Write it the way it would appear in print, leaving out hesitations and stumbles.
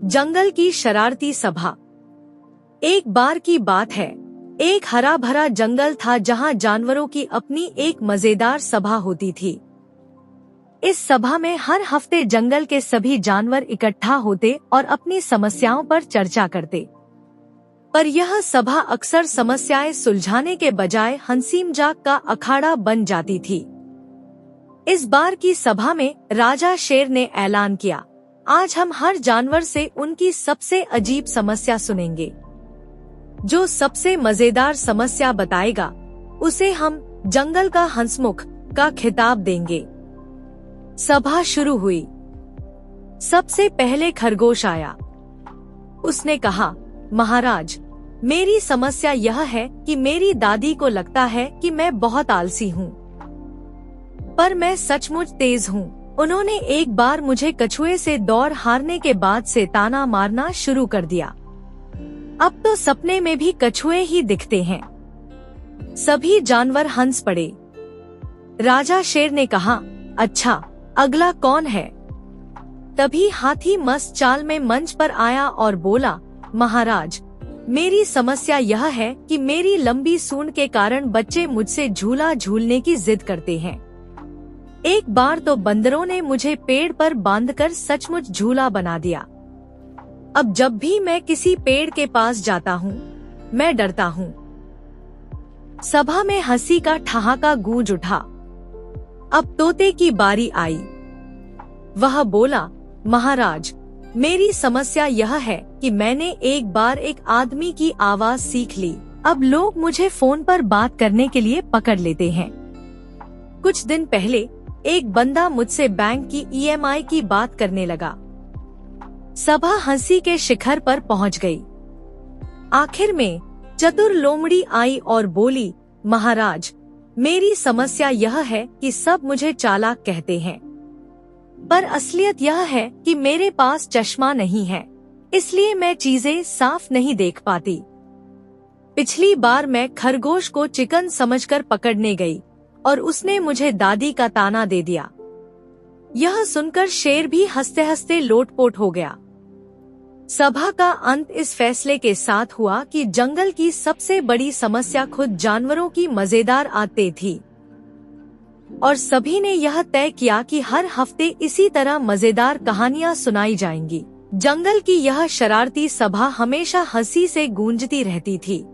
जंगल की शरारती सभा। एक बार की बात है, एक हरा भरा जंगल था जहां जानवरों की अपनी एक मजेदार सभा होती थी। इस सभा में हर हफ्ते जंगल के सभी जानवर इकट्ठा होते और अपनी समस्याओं पर चर्चा करते। पर यह सभा अक्सर समस्याएं सुलझाने के बजाय हंसी मजाक का अखाड़ा बन जाती थी। इस बार की सभा में राजा शेर ने ऐलान किया, आज हम हर जानवर से उनकी सबसे अजीब समस्या सुनेंगे। जो सबसे मजेदार समस्या बताएगा उसे हम जंगल का हंसमुख का खिताब देंगे। सभा शुरू हुई। सबसे पहले खरगोश आया। उसने कहा, महाराज, मेरी समस्या यह है कि मेरी दादी को लगता है कि मैं बहुत आलसी हूँ, पर मैं सचमुच तेज हूँ। उन्होंने एक बार मुझे कछुए से दौड़ हारने के बाद से ताना मारना शुरू कर दिया। अब तो सपने में भी कछुए ही दिखते हैं। सभी जानवर हंस पड़े। राजा शेर ने कहा, अच्छा, अगला कौन है? तभी हाथी मस्त चाल में मंच पर आया और बोला, महाराज, मेरी समस्या यह है कि मेरी लंबी सूंड के कारण बच्चे मुझसे झूला झूलने की जिद करते हैं। एक बार तो बंदरों ने मुझे पेड़ पर बांधकर सचमुच झूला बना दिया। अब जब भी मैं किसी पेड़ के पास जाता हूँ, मैं डरता हूँ। सभा में हंसी का ठहाका गूंज उठा। अब तोते की बारी आई। वह बोला, महाराज, मेरी समस्या यह है कि मैंने एक बार एक आदमी की आवाज सीख ली। अब लोग मुझे फोन पर बात करने के लिए पकड़ लेते हैं। कुछ दिन पहले एक बंदा मुझसे बैंक की EMI की बात करने लगा। सभा हंसी के शिखर पर पहुंच गई। आखिर में चतुर लोमड़ी आई और बोली, महाराज, मेरी समस्या यह है कि सब मुझे चालाक कहते हैं, पर असलियत यह है कि मेरे पास चश्मा नहीं है, इसलिए मैं चीजें साफ नहीं देख पाती। पिछली बार मैं खरगोश को चिकन समझकर पकड़ने गई और उसने मुझे दादी का ताना दे दिया। यह सुनकर शेर भी हंसते हंसते लोटपोट हो गया। सभा का अंत इस फैसले के साथ हुआ कि जंगल की सबसे बड़ी समस्या खुद जानवरों की मजेदार आदतें थी, और सभी ने यह तय किया कि हर हफ्ते इसी तरह मजेदार कहानियां सुनाई जाएंगी। जंगल की यह शरारती सभा हमेशा हंसी से गूंजती रहती थी।